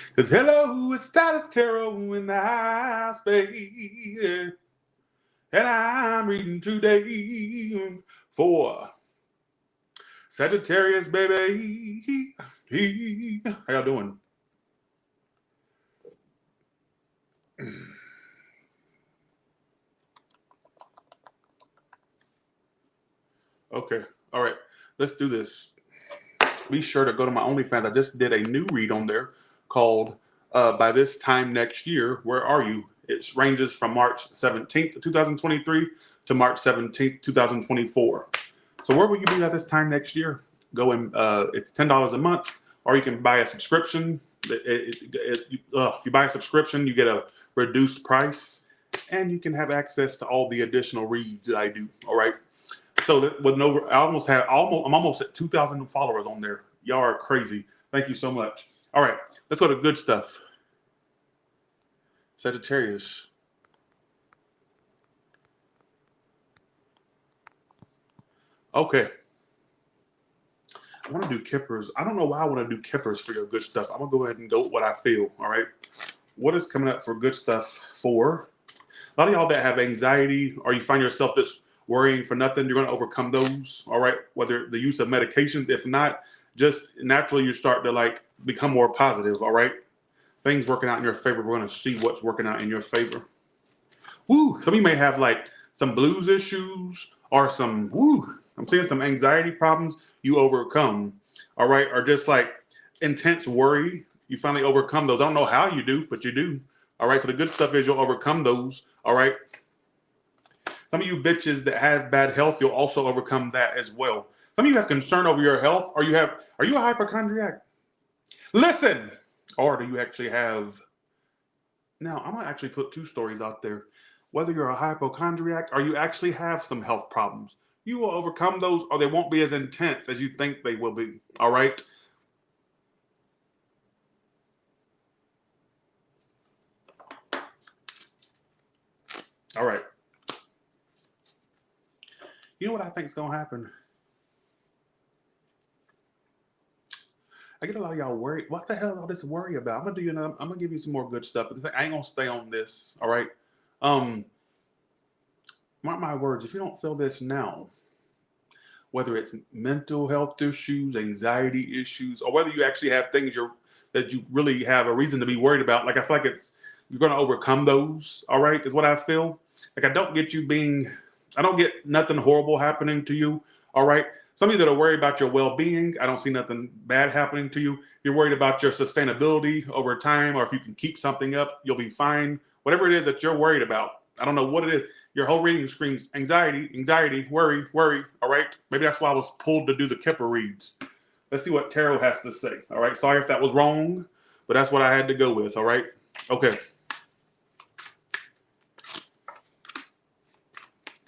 Because hello, it's status tarot in the high space. And I'm reading today for Sagittarius, baby. How y'all doing? Okay. All right. Let's do this. Be sure to go to my OnlyFans. I just did a new read on there called By This Time Next Year, Where Are You? It ranges from March 17th, 2023 to March 17th, 2024. So where will you be at this time next year? Go and it's $10 a month, or you can buy a subscription. If you buy a subscription, you get a reduced price, and you can have access to all the additional reads that I do. All right. So with no, I'm almost at 2,000 followers on there. Y'all are crazy. Thank you so much. All right, let's go to good stuff. Sagittarius. Okay. I want to do Kippers. I don't know why I want to do Kippers for your good stuff. I'm gonna go ahead and go with what I feel. All right. What is coming up for good stuff for a lot of y'all that have anxiety, or you find yourself just worrying for nothing? You're going to overcome those. All right. Whether the use of medications, if not, just naturally you start to like become more positive. All right. Things working out in your favor. We're going to see what's working out in your favor. Woo. Some of you may have like some blues issues or some I'm seeing some anxiety problems you overcome. All right. Or just like intense worry. You finally overcome those. I don't know how you do, but you do. All right. So the good stuff is you'll overcome those. All right. Some of you bitches that have bad health, you'll also overcome that as well. Some of you have concern over your health, or are you a hypochondriac? Listen, or do you actually have? Now, I'm gonna actually put two stories out there. Whether you're a hypochondriac or you actually have some health problems, you will overcome those, or they won't be as intense as you think they will be. All right. All right. You know what I think is gonna happen? I get a lot of y'all worried. What the hell is all this worry about? I'm gonna do you. I'm gonna give you some more good stuff. But I ain't gonna stay on this. All right. Um, Mark my words. If you don't feel this now, whether it's mental health issues, anxiety issues, or whether you actually have things that you really have a reason to be worried about, like I feel like you're gonna overcome those. All right, is what I feel. Like I don't get nothing horrible happening to you. All right. Some of you that are worried about your well-being, I don't see nothing bad happening to you. You're worried about your sustainability over time, or if you can keep something up, you'll be fine. Whatever it is that you're worried about, I don't know what it is. Your whole reading screams anxiety, anxiety, worry, worry. All right. Maybe that's why I was pulled to do the Kipper reads. Let's see what tarot has to say. All right. Sorry if that was wrong, but that's what I had to go with. All right. Okay.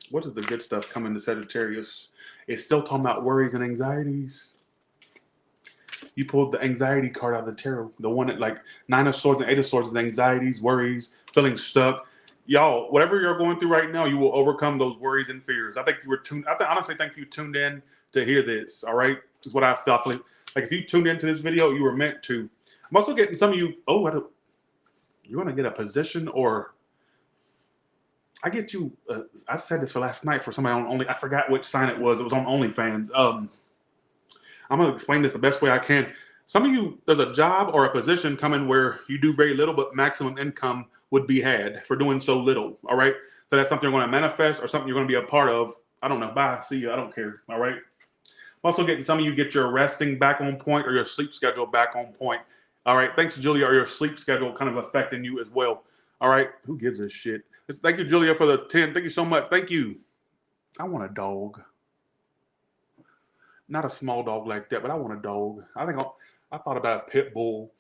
What is the good stuff coming to Sagittarius? It's still talking about worries and anxieties. You pulled the anxiety card out of the tarot. The one that like Nine of Swords and Eight of Swords is anxieties, worries, feeling stuck. Y'all, whatever you're going through right now, you will overcome those worries and fears. I think you were tuned. Honestly think you tuned in to hear this. All right, this is what I felt. Like if you tuned into this video, you were meant to. I'm also getting some of you. Oh, you want to get a position, or I get you. I said this for last night for somebody on Only. I forgot which sign it was. It was on OnlyFans. I'm gonna explain this the best way I can. Some of you, there's a job or a position coming where you do very little, but maximum income would be had for doing so little. All right. So that's something you're going to manifest or something you're going to be a part of. I don't know. Bye. See you. I don't care. All right. I'm also getting some of you get your resting back on point or your sleep schedule back on point. All right. Thanks, Julia. Or your sleep schedule kind of affecting you as well. All right. Who gives a shit? Thank you, Julia, for the 10. Thank you so much. Thank you. I want a dog. Not a small dog like that, but I want a dog. I thought about a pit bull,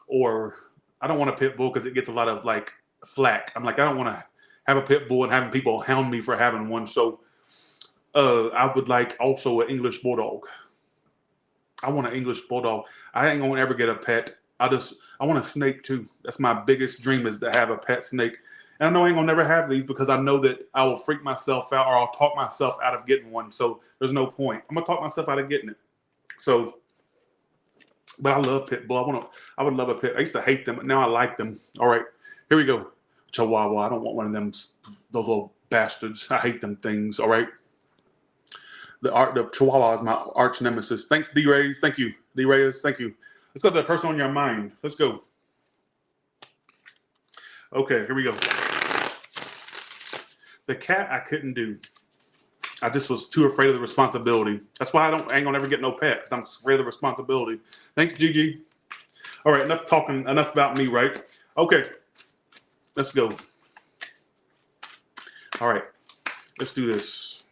or I don't want a pit bull because it gets a lot of like flack. I'm like, I don't want to have a pit bull and having people hound me for having one. So I would like also an English bulldog. I want an English bulldog. I ain't gonna ever get a pet. I want a snake too. That's my biggest dream, is to have a pet snake. And I know I ain't gonna never have these because I know that I will freak myself out, or I'll talk myself out of getting one. So there's no point. I'm gonna talk myself out of getting it. So But I love pit bull. I would love a pit. I used to hate them, but now I like them. All right, here we go. Chihuahua. I don't want one of them. Those little bastards. I hate them things. All right. The Chihuahua is my arch nemesis. Thanks, D Reyes. Thank you, D Reyes. Thank you. Let's go to the person on your mind. Let's go. Okay, here we go. The cat I couldn't do. I just was too afraid of the responsibility. That's why I ain't gonna ever get no pet, because I'm afraid of the responsibility. Thanks, Gigi. All right, enough talking, enough about me, right? Okay, let's go. All right, let's do this.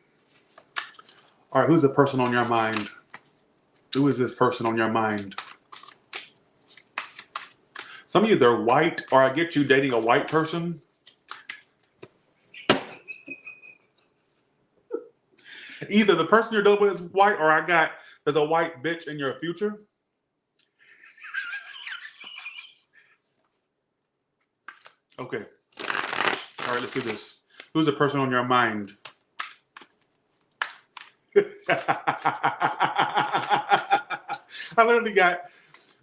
All right, who's the person on your mind? Who is this person on your mind? Some of you, they're white, or I get you dating a white person. Either the person you're dealing with is white, or there's a white bitch in your future. Okay. All right, let's do this. Who's the person on your mind? I literally got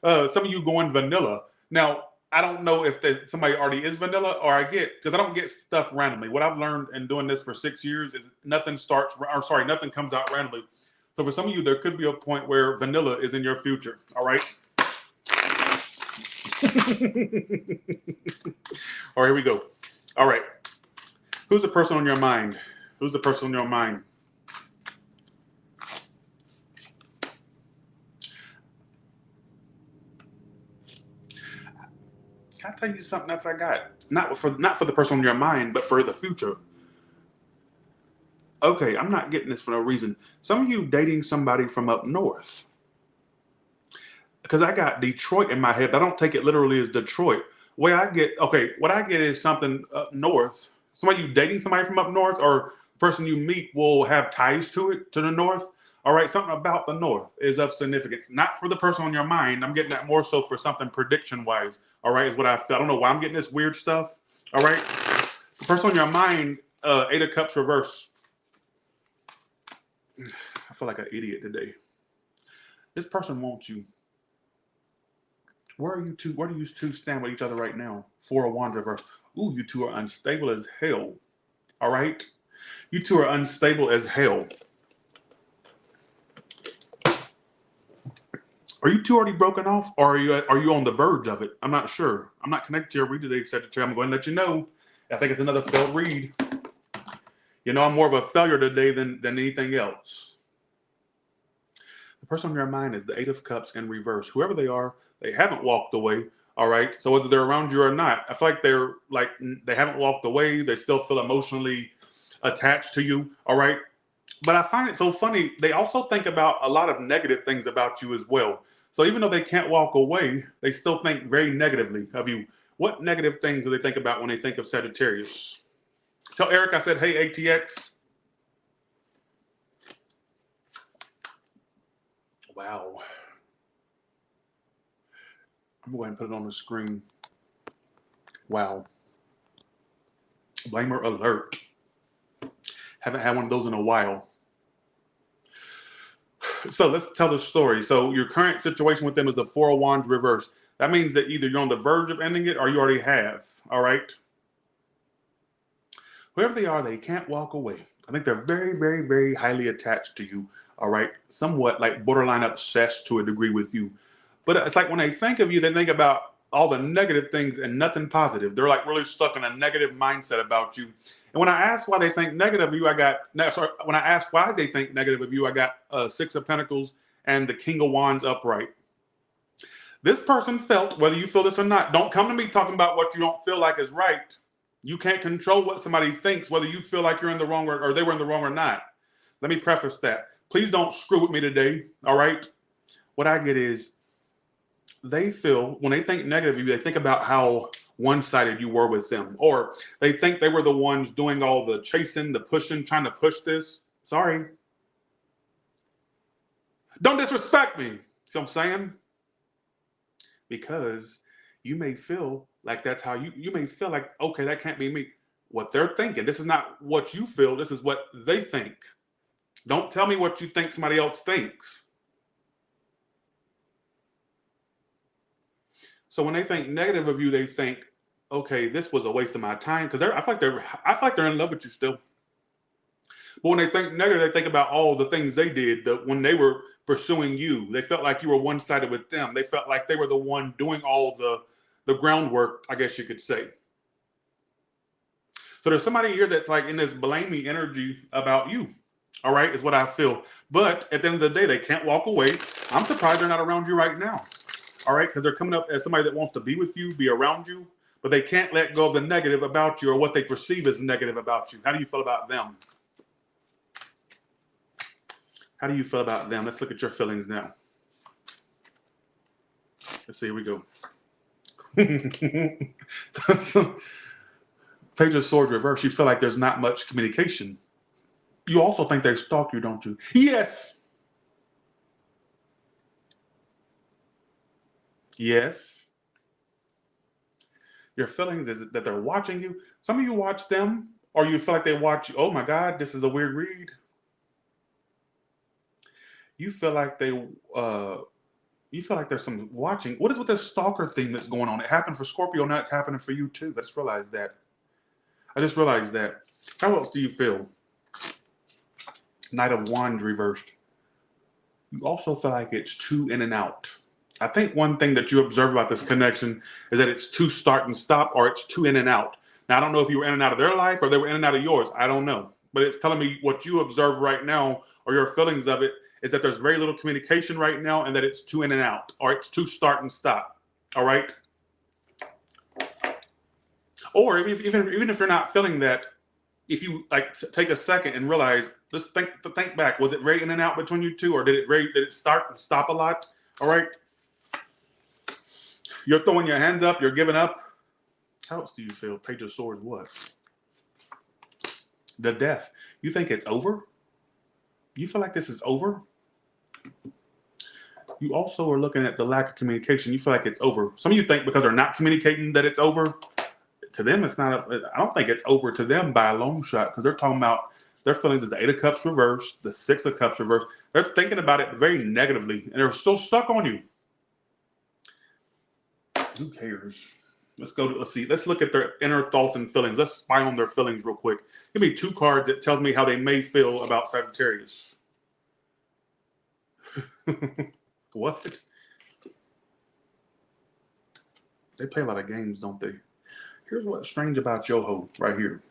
some of you going vanilla. Now, I don't know if somebody already is vanilla, or because I don't get stuff randomly. What I've learned in doing this for 6 years is nothing comes out randomly. So for some of you, there could be a point where vanilla is in your future. All right. All right, here we go. All right. Who's the person on your mind? Who's the person on your mind? Can I tell you something else I got? Not for the person on your mind, but for the future. Okay, I'm not getting this for no reason. Some of you dating somebody from up north. Because I got Detroit in my head. I don't take it literally as Detroit. What I get is something up north. Somebody you dating somebody from up north, or the person you meet will have ties to the north. All right, something about the north is of significance. Not for the person on your mind. I'm getting that more so for something prediction-wise. All right, is what I feel. I don't know why I'm getting this weird stuff. All right, the person on your mind, 8 of Cups reverse. I feel like an idiot today. This person wants you. Where do you two stand with each other right now? 4 of Wands reverse. Ooh, you two are unstable as hell. All right, you two are unstable as hell. Are you two already broken off, or are you on the verge of it? I'm not sure. I'm not connected to your read today, Sagittarius. I'm going to let you know. I think it's another failed read. You know, I'm more of a failure today than anything else. The person on your mind is the 8 of Cups in reverse. Whoever they are, they haven't walked away. All right. So whether they're around you or not, I feel like they haven't walked away. They still feel emotionally attached to you. All right. But I find it so funny. They also think about a lot of negative things about you as well. So even though they can't walk away, they still think very negatively of you. What negative things do they think about when they think of Sagittarius? Tell Eric I said, hey, ATX. Wow. I'm going to go ahead and put it on the screen. Wow. Blamer alert. Haven't had one of those in a while. So let's tell the story. So your current situation with them is the 4 of Wands reverse. That means that either you're on the verge of ending it or you already have. All right. Whoever they are, they can't walk away. I think they're very, very, very highly attached to you. All right. Somewhat like borderline obsessed to a degree with you. But it's like when they think of you, they think about all the negative things and nothing positive. They're like really stuck in a negative mindset about you. And when I ask why they think negative of you, when I ask why they think negative of you, I got 6 of Pentacles and the King of Wands upright. This person felt, whether you feel this or not, don't come to me talking about what you don't feel like is right. You can't control what somebody thinks, whether you feel like you're in the wrong or they were in the wrong or not. Let me preface that. Please don't screw with me today, all right? What I get is they feel, when they think negative of you, they think about how one-sided you were with them. Or they think they were the ones doing all the chasing, the pushing, trying to push this. Sorry. Don't disrespect me. See what I'm saying? Because you may feel like that's how you may feel like, okay, that can't be me. What they're thinking. This is not what you feel. This is what they think. Don't tell me what you think somebody else thinks. So when they think negative of you, they think, okay, this was a waste of my time. Because I feel like they're in love with you still. But when they think negative, they think about all the things they did that when they were pursuing you. They felt like you were one-sided with them. They felt like they were the one doing all the groundwork, I guess you could say. So there's somebody here that's like in this blamey energy about you. All right, is what I feel. But at the end of the day, they can't walk away. I'm surprised they're not around you right now. All right, because they're coming up as somebody that wants to be with you, be around you, but they can't let go of the negative about you or what they perceive as negative about you. How do you feel about them? How do you feel about them? Let's look at your feelings now. Let's see, here we go. Page of Swords reverse. You feel like there's not much communication. You also think they stalk you, don't you? Yes. Yes. Your feelings is that they're watching you. Some of you watch them, or you feel like they watch you. Oh my God, this is a weird read. You feel like there's some watching. What is with this stalker thing that's going on? It happened for Scorpio, now it's happening for you too. I just realized that. How else do you feel? Knight of Wands reversed. You also feel like it's too in and out. I think one thing that you observe about this connection is that it's too start and stop, or it's too in and out. Now, I don't know if you were in and out of their life or they were in and out of yours. I don't know. But it's telling me what you observe right now, or your feelings of it, is that there's very little communication right now and that it's too in and out, or it's too start and stop. All right? Or even if you're not feeling that, if you like take a second and realize, just think back. Was it very in and out between you two, or did it start and stop a lot? All right. You're throwing your hands up. You're giving up. How else do you feel? Page of Swords. What? The Death. You think it's over? You feel like this is over? You also are looking at the lack of communication. You feel like it's over. Some of you think because they're not communicating that it's over. To them, it's not. I don't think it's over to them by a long shot, because they're talking about their feelings is the Eight of Cups reversed, the Six of Cups reversed. They're thinking about it very negatively, and they're still stuck on you. Who cares? Let's look at their inner thoughts and feelings. Let's spy on their feelings real quick. Give me 2 cards that tells me how they may feel about Sagittarius. What? They play a lot of games, don't they? Here's what's strange about Yoho right here.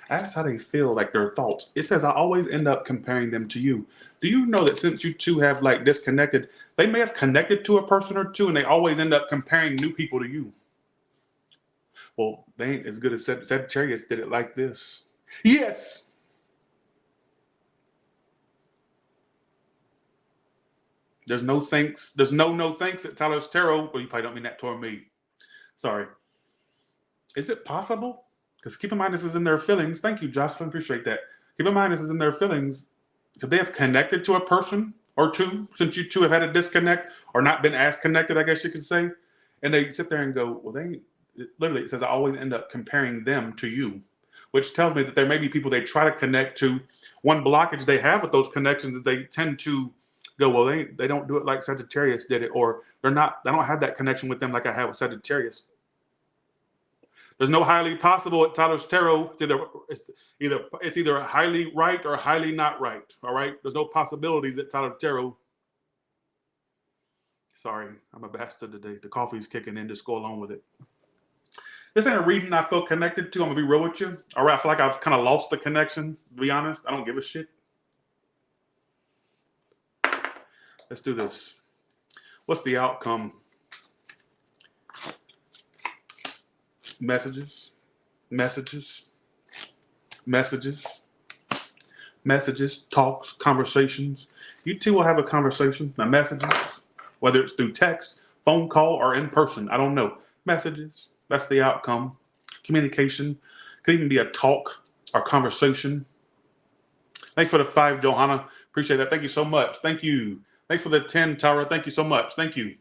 Ask how they feel, like their thoughts. It says, I always end up comparing them to you. Do you know that since you two have like disconnected, they may have connected to a person or two and they always end up comparing new people to you? Well, they ain't as good as Sagittarius did it like this. Yes. There's no thanks. There's no thanks at Tyler's Tarot. Well, you probably don't mean that toward me. Sorry. Is it possible? Because keep in mind, this is in their feelings. Thank you, Jocelyn. Appreciate that. Keep in mind, this is in their feelings. Could they have connected to a person or two, since you two have had a disconnect or not been as connected, I guess you could say? And they sit there and go, well, literally, it says, I always end up comparing them to you, which tells me that there may be people they try to connect to. One blockage they have with those connections is they tend to go, well, they don't do it like Sagittarius did it, or they don't have that connection with them like I have with Sagittarius. There's no highly possible at Tyler's Tarot. It's either highly right or highly not right. All right. There's no possibilities at Tyler's Tarot. Sorry, I'm a bastard today. The coffee's kicking in. Just go along with it. This ain't a reading I feel connected to. I'm gonna be real with you. All right. I feel like I've kind of lost the connection. To be honest, I don't give a shit. Let's do this. What's the outcome? Messages, talks, conversations. You two will have a conversation. Now, messages, whether it's through text, phone call, or in person, I don't know. Messages, that's the outcome. Communication, could even be a talk or conversation. Thanks for the 5, Johanna. Appreciate that. Thank you so much. Thank you. Thanks for the 10, Tara. Thank you so much. Thank you.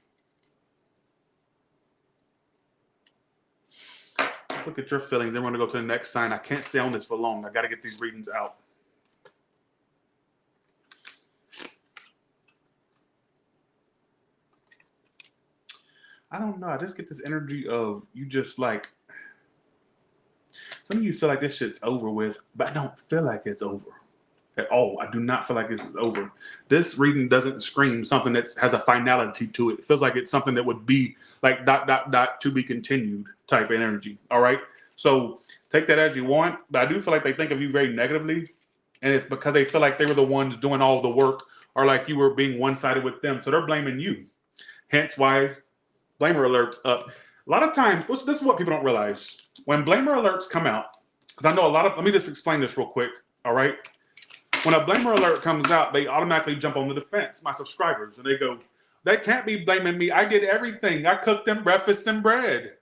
Let's look at your feelings. Then we're going to go to the next sign. I can't stay on this for long. I got to get these readings out. I don't know. I just get this energy of you just like, some of you feel like this shit's over with, but I don't feel like it's over at all. I do not feel like this is over. This reading doesn't scream something that has a finality to it. It feels like it's something that would be like dot, dot, dot, to be continued type of energy. All right. So take that as you want. But I do feel like they think of you very negatively. And it's because they feel like they were the ones doing all the work, or like you were being one-sided with them. So they're blaming you. Hence why blamer alerts up. A lot of times, this is what people don't realize. When blamer alerts come out, because I know a lot of, let me just explain this real quick. All right. When a blamer alert comes out, they automatically jump on the defense, my subscribers, and they go, they can't be blaming me. I did everything. I cooked them breakfast and bread.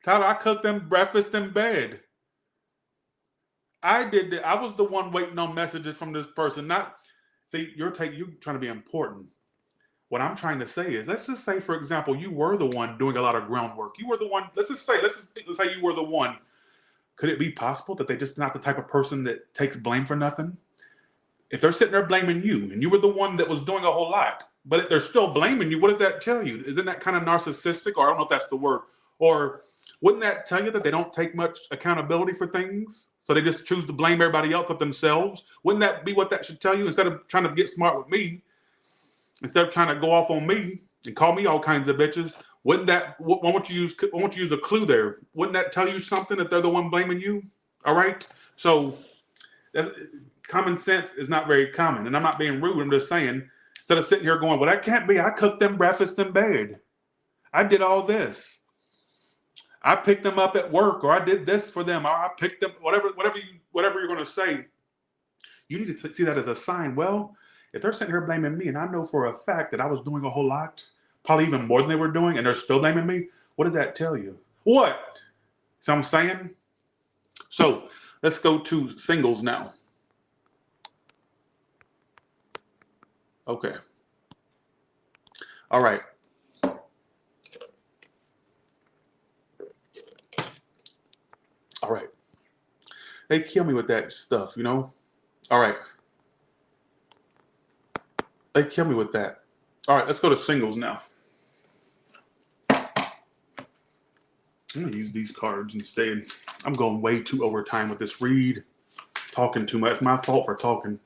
Tyler, I cooked them breakfast and bed. I did that. I was the one waiting on messages from this person. Not, see, you trying to be important. What I'm trying to say is, let's just say, for example, you were the one doing a lot of groundwork. You were the one, let's say you were the one. Could it be possible that they're just not the type of person that takes blame for nothing? If they're sitting there blaming you, and you were the one that was doing a whole lot, but if they're still blaming you, what does that tell you? Isn't that kind of narcissistic? Or I don't know if that's the word. Or wouldn't that tell you that they don't take much accountability for things? So they just choose to blame everybody else but themselves? Wouldn't that be what that should tell you? Instead of trying to get smart with me, instead of trying to go off on me and call me all kinds of bitches, wouldn't that, why won't you use a clue there? Wouldn't that tell you something that they're the one blaming you? All right. So common sense is not very common. And I'm not being rude. I'm just saying, instead of sitting here going, well, that can't be. I cooked them breakfast in bed. I did all this. I picked them up at work, or I did this for them. Or I picked them, whatever you're going to say. You need to see that as a sign. Well, if they're sitting here blaming me, and I know for a fact that I was doing a whole lot, probably even more than they were doing, and they're still blaming me, what does that tell you? What? So I'm saying? So let's go to singles now. Okay. All right. All right. They kill me with that stuff, you know? All right. They kill me with that. All right, let's go to singles now. I'm going to use these cards instead. I'm going way too over time with this read. Talking too much. It's my fault for talking.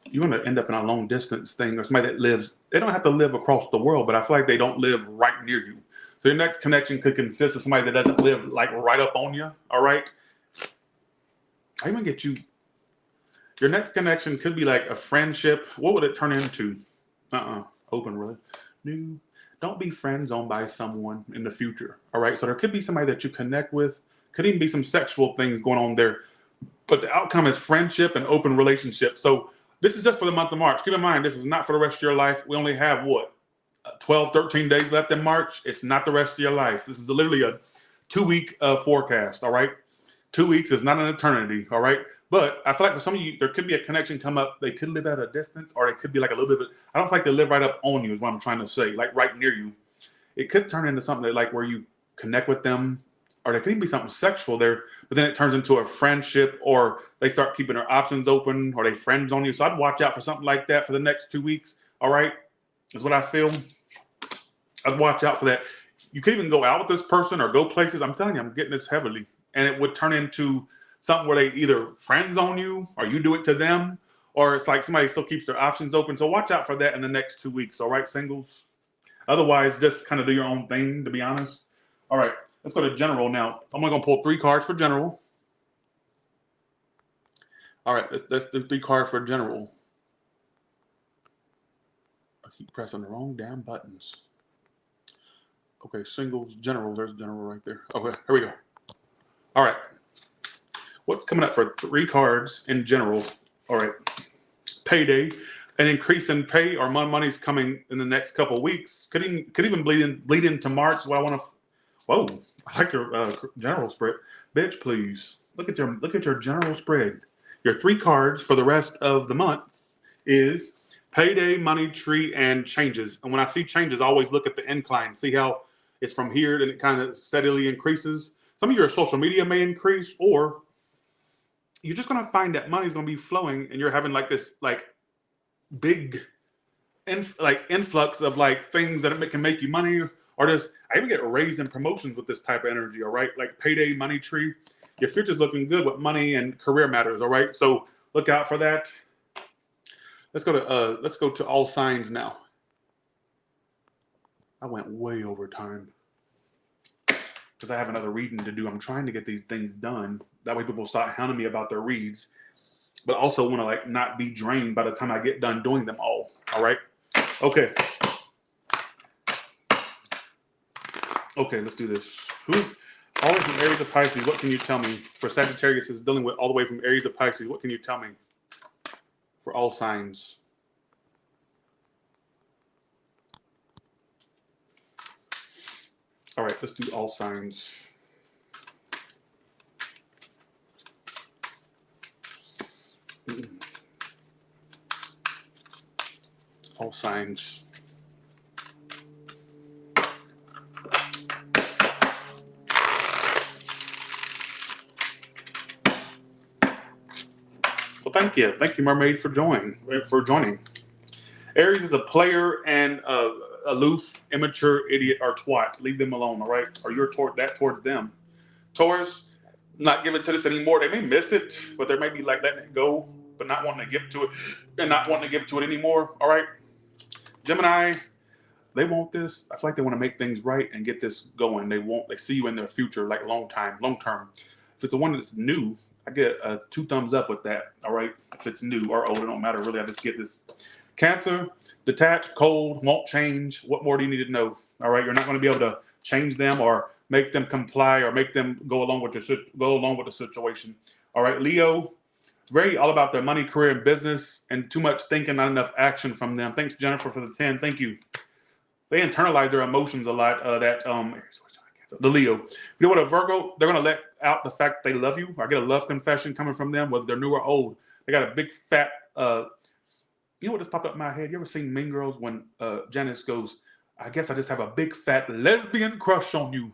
You're going to end up in a long distance thing, or somebody that lives, they don't have to live across the world, but I feel like they don't live right near you. So your next connection could consist of somebody that doesn't live like right up on you. All right. I'm going to get you. Your next connection could be like a friendship. What would it turn into? Open really. New. Don't be friend zoned by someone in the future. All right. So there could be somebody that you connect with. Could even be some sexual things going on there. But the outcome is friendship and open relationship. So this is just for the month of March. Keep in mind, this is not for the rest of your life. We only have what? 12, 13 days left in March. It's not the rest of your life. This is literally a 2-week forecast. All right. 2 weeks is not an eternity. All right. But I feel like for some of you, there could be a connection come up. They could live at a distance, or they could be like a little bit. I don't feel like they live right up on you is what I'm trying to say, like right near you. It could turn into something that, like, where you connect with them, or there could even be something sexual there, but then it turns into a friendship, or they start keeping their options open, or they friends on you. So I'd watch out for something like that for the next 2 weeks. All right. Is what I feel. I'd watch out for that. You could even go out with this person or go places. I'm telling you, I'm getting this heavily. And it would turn into something where they either friends on you, or you do it to them, or it's like somebody still keeps their options open. So watch out for that in the next 2 weeks. All right, singles? Otherwise, just kind of do your own thing, to be honest. All right, let's go to general now. I'm only going to pull 3 cards for general. All right, let's do 3 cards for general. I keep pressing the wrong damn buttons. Okay, singles, general. There's general right there. Okay, here we go. All right. What's coming up for 3 cards in general? All right. Payday. An increase in pay, or money's coming in the next couple of weeks. Could even bleed into March. What I want to. Whoa! I like your general spread, bitch. Please look at your general spread. Your 3 cards for the rest of the month is payday, money tree, and changes. And when I see changes, I always look at the incline. See how it's from here, and it kind of steadily increases. Some of your social media may increase, or you're just going to find that money's going to be flowing, and you're having like this, like, big influx of like things that can make you money, or just I even get raised and promotions with this type of energy. All right, like payday money tree. Your future's looking good with money and career matters. All right, so look out for that. Let's go to all signs now. I went way over time because I have another reading to do. I'm trying to get these things done. That way people start hounding me about their reads, but also want to like not be drained by the time I get done doing them all. All right. Okay. Okay, let's do this. Who's always from Aries of Pisces? What can you tell me? For Sagittarius is dealing with all the way from Aries of Pisces. What can you tell me? For all signs. All right, let's do all signs. All signs. Well, thank you, Mermaid, for joining. Aries is a player and aloof, immature, idiot, or twat. Leave them alone, all right? Or you're towards them. Taurus, not giving to this anymore. They may miss it, but they may be like letting it go, but not wanting to give to it, and not wanting to give to it anymore. All right. Gemini, they want this. I feel like they want to make things right and get this going. They see you in their future, like long term. If it's the one that's new, I get 2 thumbs up with that. All right. If it's new or old, it don't matter really. I just get this. Cancer, detached, cold, won't change. What more do you need to know? All right. You're not going to be able to change them or make them comply or make them go along with the situation. All right. Leo, very all about their money, career, and business, and too much thinking, not enough action from them. Thanks, Jennifer, for the 10. Thank you. They internalize their emotions a lot. The Leo. You know what, a Virgo, they're going to let out the fact they love you. I get a love confession coming from them, whether they're new or old. They got a big fat, you know what just popped up in my head? You ever seen Mean Girls when Janice goes, I guess I just have a big fat lesbian crush on you.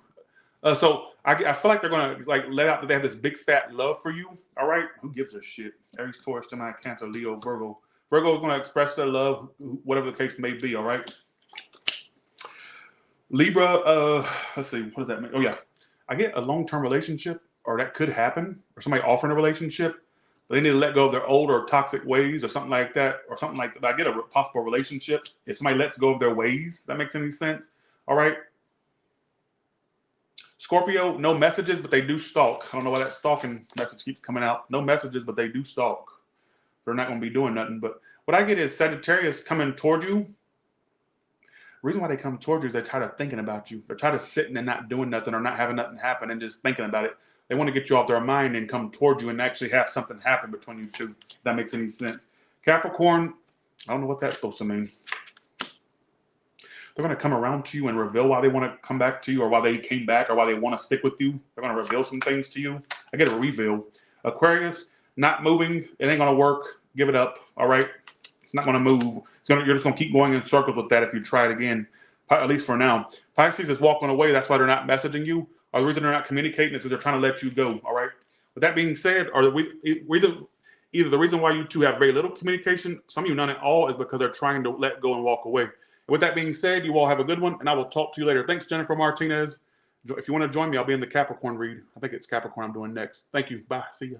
So I feel like they're going to like let out that they have this big fat love for you. All right. Who gives a shit? Aries, Taurus, Gemini, Cancer, Leo, Virgo. Virgo is going to express their love, whatever the case may be. All right. Libra, let's see, what does that mean? Oh yeah, I get a long-term relationship, or that could happen, or somebody offering a relationship, but they need to let go of their old or toxic ways, or something like that, I get a possible relationship if somebody lets go of their ways. That makes any sense? All right. Scorpio, no messages, but they do stalk. I don't know why that stalking message keeps coming out. No messages, but they do stalk. They're not going to be doing nothing. But what I get is Sagittarius coming toward you. The reason why they come towards you is they're tired of thinking about you. They're tired of sitting and not doing nothing or not having nothing happen and just thinking about it. They want to get you off their mind and come towards you and actually have something happen between you two. If that makes any sense. Capricorn, I don't know what that's supposed to mean. They're going to come around to you and reveal why they want to come back to you, or why they came back, or why they want to stick with you. They're going to reveal some things to you. I get a reveal. Aquarius, not moving. It ain't going to work. Give it up. All right. It's not going to move. You're just going to keep going in circles with that if you try it again, at least for now. Pisces is walking away. That's why they're not messaging you. Or the reason they're not communicating is because they're trying to let you go. All right. With that being said, either the reason why you two have very little communication, some of you none at all, is because they're trying to let go and walk away. And with that being said, you all have a good one, and I will talk to you later. Thanks, Jennifer Martinez. If you want to join me, I'll be in the Capricorn read. I think it's Capricorn I'm doing next. Thank you. Bye. See ya.